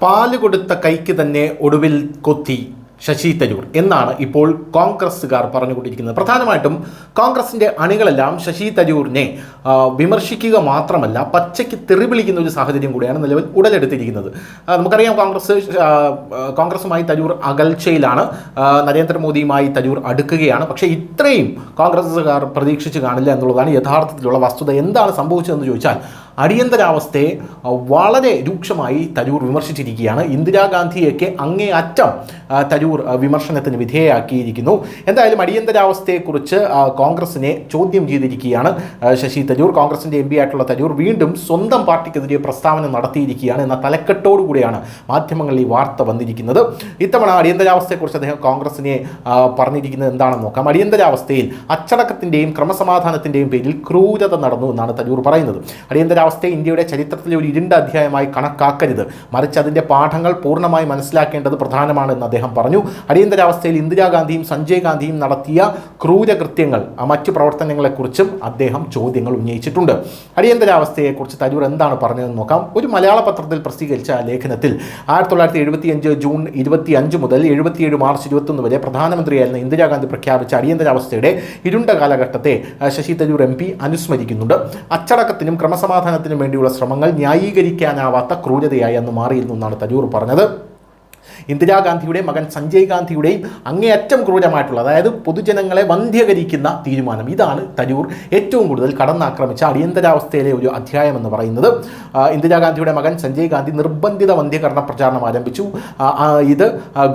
പാല് കൊടുത്ത കൈക്ക് തന്നെ ഒടുവിൽ കൊത്തി ശശി തരൂർ എന്നാണ് ഇപ്പോൾ കോൺഗ്രസ്സുകാർ പറഞ്ഞുകൊണ്ടിരിക്കുന്നത്. പ്രധാനമായിട്ടും കോൺഗ്രസിൻ്റെ അണികളെല്ലാം ശശി തരൂരിനെ വിമർശിക്കുക മാത്രമല്ല പച്ചയ്ക്ക് തെറിവിളിക്കുന്ന ഒരു സാഹചര്യം കൂടിയാണ് നിലവിൽ ഉടലെടുത്തിരിക്കുന്നത്. നമുക്കറിയാം കോൺഗ്രസുമായി തരൂർ അകൽച്ചയിലാണ്, നരേന്ദ്രമോദിയുമായി തരൂർ അടുക്കുകയാണ്. പക്ഷേ ഇത്രയും കോൺഗ്രസ്സുകാർ പ്രതീക്ഷിച്ച് കാണില്ല എന്നുള്ളതാണ് യഥാർത്ഥത്തിലുള്ള വസ്തുത. എന്താണ് സംഭവിച്ചതെന്ന് ചോദിച്ചാൽ അടിയന്തരാവസ്ഥയെ വളരെ രൂക്ഷമായി തരൂർ വിമർശിച്ചിരിക്കുകയാണ്. ഇന്ദിരാഗാന്ധിയൊക്കെ അങ്ങേയറ്റം തരൂർ വിമർശനത്തിന് വിധേയയാക്കിയിരിക്കുന്നു. എന്തായാലും അടിയന്തരാവസ്ഥയെക്കുറിച്ച് കോൺഗ്രസിനെ ചോദ്യം ചെയ്തിരിക്കുകയാണ് ശശി തരൂർ. കോൺഗ്രസിൻ്റെ എം പി ആയിട്ടുള്ള തരൂർ വീണ്ടും സ്വന്തം പാർട്ടിക്കെതിരെ പ്രസ്താവന നടത്തിയിരിക്കുകയാണ് എന്ന തലക്കെട്ടോടുകൂടിയാണ് മാധ്യമങ്ങളിൽ ഈ വാർത്ത വന്നിരിക്കുന്നത്. ഇത്തവണ അടിയന്തരാവസ്ഥയെക്കുറിച്ച് അദ്ദേഹം കോൺഗ്രസിനെ പറഞ്ഞിരിക്കുന്നത് എന്താണെന്ന് നോക്കാം. അടിയന്തരാവസ്ഥയിൽ അച്ചടക്കത്തിൻ്റെയും ക്രമസമാധാനത്തിൻ്റെയും പേരിൽ ക്രൂരത നടന്നു എന്നാണ് തരൂർ പറയുന്നത്. അടിയന്തരാവസ്ഥയെ ഇന്ത്യയുടെ ചരിത്രത്തിലെ ഒരു ഇരുണ്ട അധ്യായമായി കണക്കാക്കരുത്, മറിച്ച് അതിൻ്റെ പാഠങ്ങൾ പൂർണ്ണമായി മനസ്സിലാക്കേണ്ടത് പ്രധാനമാണെന്ന് അദ്ദേഹം പറഞ്ഞു. അടിയന്തരാവസ്ഥയിൽ ഇന്ദിരാഗാന്ധിയും സഞ്ജയ് ഗാന്ധിയും നടത്തിയ ക്രൂരകൃത്യങ്ങൾ, മറ്റു പ്രവർത്തനങ്ങളെക്കുറിച്ചും അദ്ദേഹം ചോദ്യങ്ങൾ ഉന്നയിച്ചിട്ടുണ്ട്. അടിയന്തരാവസ്ഥയെക്കുറിച്ച് തരൂർ എന്താണ് പറഞ്ഞതെന്ന് നോക്കാം. ഒരു മലയാള പത്രത്തിൽ പ്രസിദ്ധീകരിച്ച ലേഖനത്തിൽ 1975 ജൂൺ 25 മുതൽ 77 മാർച്ച് 21 വരെ പ്രധാനമന്ത്രിയായിരുന്ന ഇന്ദിരാഗാന്ധി പ്രഖ്യാപിച്ച അടിയന്തരാവസ്ഥയുടെ ഇരുണ്ട കാലഘട്ടത്തെ ശശി തരൂർ എം പി അനുസ്മരിക്കുന്നുണ്ട്. അച്ചടക്കത്തിനും ക്രമസമാധാനത്തിനും വേണ്ടിയുള്ള ശ്രമങ്ങൾ ന്യായീകരിക്കാനാവാത്ത ക്രൂരതയായി അന്ന് മാറിയിരുന്നു എന്നാണ് തരൂർ പറഞ്ഞത്. ഇന്ദിരാഗാന്ധിയുടെയും മകൻ സഞ്ജയ് ഗാന്ധിയുടെയും അങ്ങേയറ്റം ക്രൂരമായിട്ടുള്ള, അതായത് പൊതുജനങ്ങളെ വന്ധ്യകരിക്കുന്ന തീരുമാനം, ഇതാണ് തരൂർ ഏറ്റവും കൂടുതൽ കടന്നാക്രമിച്ച അടിയന്തരാവസ്ഥയിലെ ഒരു അധ്യായം എന്ന് പറയുന്നത്. ഇന്ദിരാഗാന്ധിയുടെ മകൻ സഞ്ജയ് ഗാന്ധി നിർബന്ധിത വന്ധ്യകരണ പ്രചാരണം ആരംഭിച്ചു. ഇത്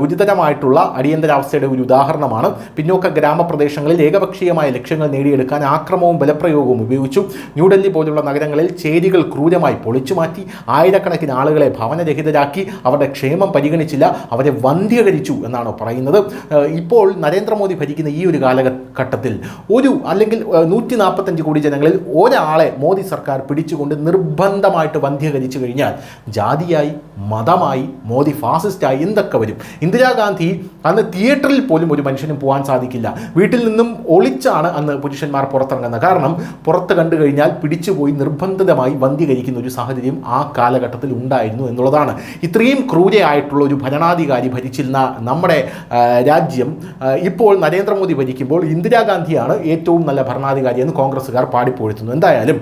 ഗുരുതരമായിട്ടുള്ള അടിയന്തരാവസ്ഥയുടെ ഒരു ഉദാഹരണമാണ്. പിന്നോക്ക ഗ്രാമപ്രദേശങ്ങളിൽ ഏകപക്ഷീയമായ ലക്ഷ്യങ്ങൾ നേടിയെടുക്കാൻ ആക്രമവും ബലപ്രയോഗവും ഉപയോഗിച്ചു. ന്യൂഡൽഹി പോലുള്ള നഗരങ്ങളിൽ ചേരികൾ ക്രൂരമായി പൊളിച്ചു മാറ്റി. ആയിരക്കണക്കിന് ആളുകളെ ഭവനരഹിതരാക്കി. അവരുടെ ക്ഷേമം പരിഗണിച്ചില്ല, അവരെ വന്ധ്യകരിച്ചു എന്നാണ് പറയുന്നത്. ഇപ്പോൾ നരേന്ദ്രമോദി ഭരിക്കുന്ന ഈ ഒരു കാലഘട്ടത്തിൽ അല്ലെങ്കിൽ 145 കോടി ജനങ്ങളിൽ ഒരാളെ മോദി സർക്കാർ പിടിച്ചുകൊണ്ട് നിർബന്ധമായിട്ട് വന്ധ്യകരിച്ചു കഴിഞ്ഞാൽ ജാതിയായി, മതമായി, മോദി ഫാസിസ്റ്റായി എന്തൊക്കെ വരും. ഇന്ദിരാഗാന്ധി അന്ന് തിയേറ്ററിൽ പോലും ഒരു മനുഷ്യനും പോകാൻ സാധിക്കില്ല. വീട്ടിൽ നിന്നും ഒളിച്ചാണ് അന്ന് പുരുഷന്മാർ പുറത്തിറങ്ങുന്നത്. കാരണം പുറത്ത് കണ്ടു കഴിഞ്ഞാൽ പിടിച്ചുപോയി നിർബന്ധിതമായി വന്ധ്യകരിക്കുന്ന ഒരു സാഹചര്യം ആ കാലഘട്ടത്തിൽ ഉണ്ടായിരുന്നു എന്നുള്ളതാണ്. ഇത്രയും ക്രൂരയായിട്ടുള്ള ഒരു ഭരണാധികാരി ഭരിച്ചിരുന്ന നമ്മുടെ രാജ്യം ഇപ്പോൾ നരേന്ദ്രമോദി ഭരിക്കുമ്പോൾ ഇന്ദിരാഗാന്ധിയാണ് ഏറ്റവും നല്ല ഭരണാധികാരി എന്ന് കോൺഗ്രസ്സുകാർ പാടിപ്പോഴുത്തുന്നു. എന്തായാലും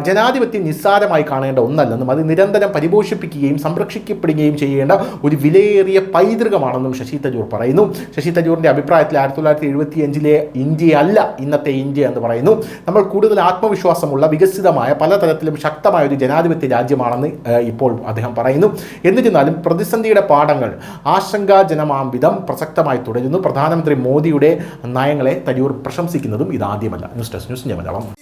ജനാധിപത്യം നിസ്സാരമായി കാണേണ്ട ഒന്നല്ലെന്നും അത് നിരന്തരം പരിപോഷിപ്പിക്കുകയും സംരക്ഷിക്കപ്പെടുകയും ചെയ്യേണ്ട ഒരു വിലയേറിയ പൈതൃകമാണെന്നും ശശി തരൂർ പറയുന്നു. ശശി തരൂരിൻ്റെ അഭിപ്രായത്തിൽ 1975 ഇന്ത്യയല്ല ഇന്നത്തെ ഇന്ത്യ എന്ന് പറയുന്നു. നമ്മൾ കൂടുതൽ ആത്മവിശ്വാസമുള്ള, വികസിതമായ, പലതരത്തിലും ശക്തമായ ഒരു ജനാധിപത്യ രാജ്യമാണെന്ന് ഇപ്പോൾ അദ്ദേഹം പറയുന്നു. എന്നിരുന്നാലും പ്രതിസന്ധിയുടെ പാഠങ്ങൾ ആശങ്കാജനമാം വിധം പ്രസക്തമായി തുടരുന്നു. പ്രധാനമന്ത്രി മോദിയുടെ നയങ്ങളെ തരൂർ പ്രശംസിക്കുന്നതും ഇതാദ്യമല്ല. News desk, news India Malayalam.